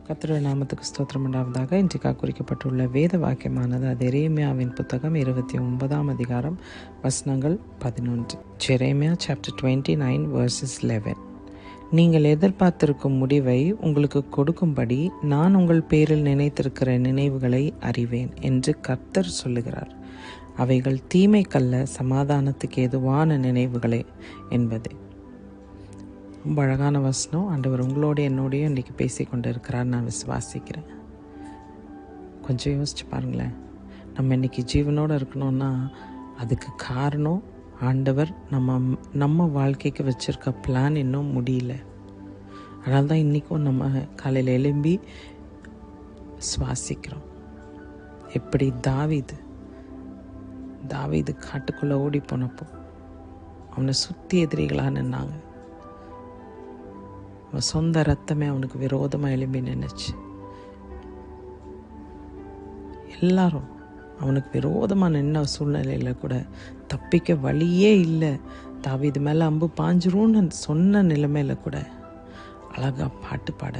கர்த்தருடைய நாமத்துக்கு ஸ்தோத்திரம் உண்டாவதாக. இன்றைக்காக குறிக்கப்பட்டுள்ள வேத வாக்கியமானது அது எரேமியாவின் புத்தகம் 29ஆம் அதிகாரம் வசனங்கள் 11. Jeremiah chapter 29 verses 11. நீங்கள் எதிர்பார்த்திருக்கும் முடிவை உங்களுக்கு கொடுக்கும்படி நான் உங்கள் பேரில் நினைத்திருக்கிற நினைவுகளை அறிவேன் என்று கர்த்தர் சொல்லுகிறார். அவைகள் தீமைக்கல்ல, சமாதானத்துக்கு ஏதுவான நினைவுகளே என்பது. ரொம்ப அழகான வசனம். ஆண்டவர் உங்களோட என்னோடையும் இன்றைக்கி பேசி கொண்டு இருக்கிறார், நான் விசுவாசிக்கிறேன். கொஞ்சம் யோசிச்சு பாருங்களேன். நம்ம இன்றைக்கி ஜீவனோடு இருக்கணும்னா அதுக்கு காரணம் ஆண்டவர் நம்ம வாழ்க்கைக்கு வச்சுருக்க பிளான் இன்னும் முடியல. அதனால தான் இன்றைக்கும் நம்ம காலையில் எழும்பி சுவாசிக்கிறோம். எப்படி தாவீது காட்டுக்குள்ளே ஓடி போனப்போ அவனை சுற்றி எதிரிகளாக நின்னாங்க. அவன் சொந்த ரத்தமே அவனுக்கு விரோதமாக எழும்பி நின்றுச்சு. எல்லாரும் அவனுக்கு விரோதமாக நின்ன சூழ்நிலையில் கூட தப்பிக்க வழியே இல்லை. தாவீது மேலே அம்பு பாஞ்சிரும்னு சொன்ன நிலைமையில் கூட அழகா பாட்டு பாட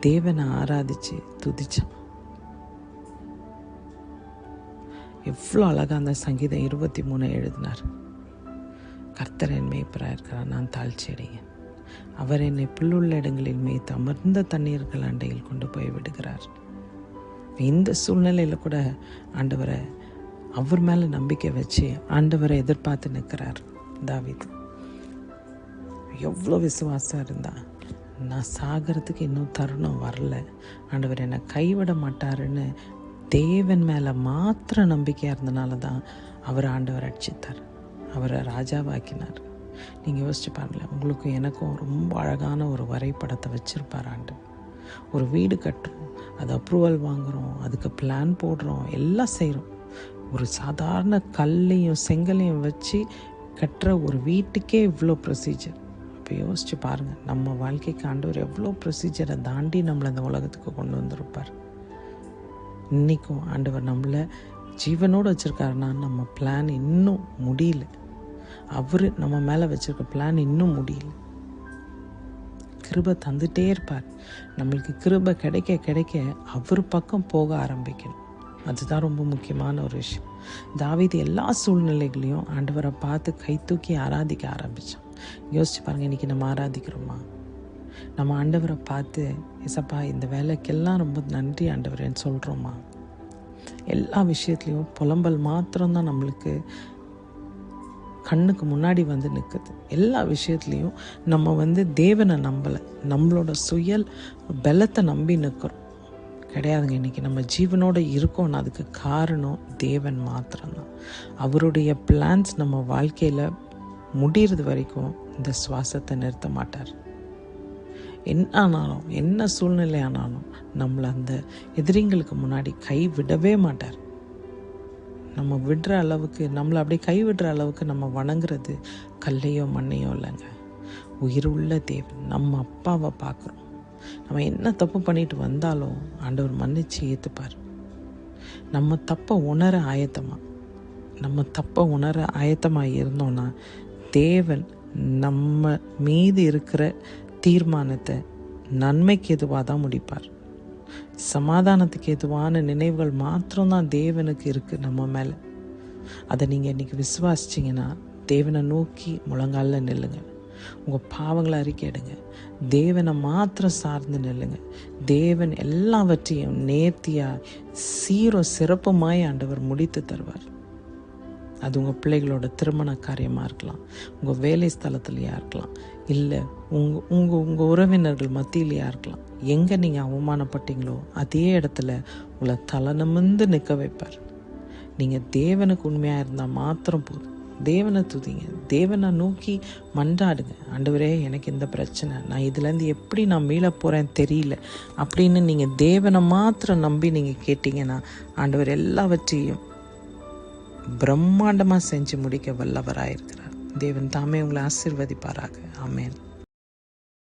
தேவனை ஆராதிச்சு துதிச்சான். எவ்வளோ அழகா அந்த சங்கீதம் 23 எழுதினார். கர்த்தர் என் மேய்ப்பராக இருக்கிறார், நான் தாழ்ச்சி அடையேன். அவர் என்னை புல்லுள்ள இடங்களில் மேய்த்து அமர்ந்த தண்ணீர்கள் அண்டையில் கொண்டு போய் விடுகிறார். இந்த சூழ்நிலையில் கூட ஆண்டவரை அவர் மேலே நம்பிக்கை வச்சு ஆண்டவரை எதிர்பார்த்து நிற்கிறார் தாவீது. எவ்வளோ விசுவாசம் இருந்தா, நான் சாகிறதுக்கு இன்னும் தருணம் வரல, ஆண்டவர் என்னை கைவிட மாட்டாருன்னு தேவன் மேலே மாத்திர நம்பிக்கையாக இருந்தனால தான் அவர் ஆண்டவர் அடிச்சித்தார், அவரை ராஜாவாக்கினார். நீங்கள் யோசிச்சு பாருங்களேன். உங்களுக்கும் எனக்கும் ரொம்ப அழகான ஒரு வரைபடத்தை வச்சுருப்பார் ஆண்டவர். ஒரு வீடு கட்டுறோம், அது அப்ரூவல் வாங்குகிறோம், அதுக்கு பிளான் போடுறோம், எல்லாம் செய்கிறோம். ஒரு சாதாரண கல்லையும் செங்கலையும் வச்சு கட்டுற ஒரு வீட்டுக்கே இவ்வளோ ப்ரொசீஜர். இப்போ யோசிச்சு பாருங்கள், நம்ம வாழ்க்கைக்கு ஆண்டவர் எவ்வளோ ப்ரொசீஜரை தாண்டி நம்மளை அந்த உலகத்துக்கு கொண்டு வந்திருப்பார். இன்றைக்கும் ஆண்டவர் நம்மளை ஜீவனோடு வச்சுருக்காருன்னா நம்ம பிளான் இன்னும் முடியல. அவர் நம்ம மேலே வச்சுருக்க பிளான் இன்னும் முடியல. கிருபை தந்துட்டே இருப்பார். நம்மளுக்கு கிருபை கிடைக்க கிடைக்க அவர் பக்கம் போக ஆரம்பிக்கணும். அதுதான் ரொம்ப முக்கியமான ஒரு விஷயம். தாவீது எல்லா சூழ்நிலைகளையும் ஆண்டவரை பார்த்து கை தூக்கி ஆராதிக்க ஆரம்பித்தான். யோசிச்சு பாருங்கள், இன்றைக்கி நம்ம ஆராதிக்கிறோமா? நம்ம ஆண்டவரை பார்த்து ஏசப்பா இந்த வேலைக்கெல்லாம் ரொம்ப நன்றி ஆண்டவரேன்னு சொல்கிறோமா? எல்லா விஷயத்துலையும் புலம்பல் மாத்திரம்தான் நம்மளுக்கு கண்ணுக்கு முன்னாடி வந்து நிற்குது. எல்லா விஷயத்துலையும் நம்ம தேவனை நம்பலை, நம்மளோட பலத்தை நம்பி நிற்கிறோம். கிடையாதுங்க. இன்றைக்கி நம்ம ஜீவனோடு இருக்கோம்னா அதுக்கு காரணம் தேவன் மாத்திரம்தான். அவருடைய பிளான்ஸ் நம்ம வாழ்க்கையில் முடிகிறது வரைக்கும் இந்த சுவாசத்தை நிறுத்த மாட்டார். என்ன ஆனாலும், என்ன சூழ்நிலை ஆனாலும் நம்மளை அந்த எதிரிங்களுக்கு முன்னாடி கை விடவே மாட்டார். நம்ம விடுற அளவுக்கு, நம்மளை அப்படியே கைவிடுற அளவுக்கு நம்ம வணங்குறது கல்லையோ மண்ணையோ இல்லைங்க, உயிருள்ள தேவன். நம்ம அப்பாவை பார்க்குறோம். நம்ம என்ன தப்பு பண்ணிட்டு வந்தாலும் ஆண்டவர் மன்னிச்சு ஏற்றுப்பார். நம்ம தப்பை உணர ஆயத்தமாக இருந்தோன்னா தேவன் நம்ம மீது இருக்கிற தீர்மானத்தை நன்மைக்கு எதுவாக தான் முடிப்பார். சமாதானத்துக்கு எதுவான நினைவுகள் மாத்திரம்தான் தேவனுக்கு இருக்குது நம்ம மேலே. அதை நீங்கள் இன்றைக்கி விசுவாசிச்சிங்கன்னா தேவனை நோக்கி முழங்காலில் நில்லுங்க. உங்கள் பாவங்களை அறிக்கையிடுங்க. தேவனை மாத்திரம் சார்ந்து நில்லுங்க. தேவன் எல்லாவற்றையும் நேர்த்தியாக சீரும் சிறப்புமாய் ஆண்டவர் முடித்து தருவார். அது உங்கள் பிள்ளைகளோட திருமண காரியமாக இருக்கலாம், உங்கள் வேலை ஸ்தலத்துலையா இருக்கலாம், இல்லை உங்கள் உறவினர்கள் மத்தியிலையா இருக்கலாம். எங்கே நீங்கள் அவமானப்பட்டீங்களோ அதே இடத்துல உங்களை தலை நிமிர்ந்து நிற்க வைப்பார். நீங்கள் தேவனுக்கு உண்மையாக இருந்தால் மாத்திரம் போதும். தேவனை துதிங்க, தேவனை நோக்கி மன்றாடுங்க. ஆண்டவரே எனக்கு இந்த பிரச்சனை, நான் இதுலேருந்து எப்படி நான் மீள போகிறேன் தெரியல அப்படின்னு நீங்கள் தேவனை மாத்திரம் நம்பி நீங்கள் கேட்டிங்கன்னா ஆண்டவர் எல்லாவற்றையும் பிரம்மாண்டமாக செஞ்சு முடிக்க வல்லவராயிருக்கிறார். தேவன் தாமே உங்களை ஆசீர்வதிப்பாராக. ஆமென்.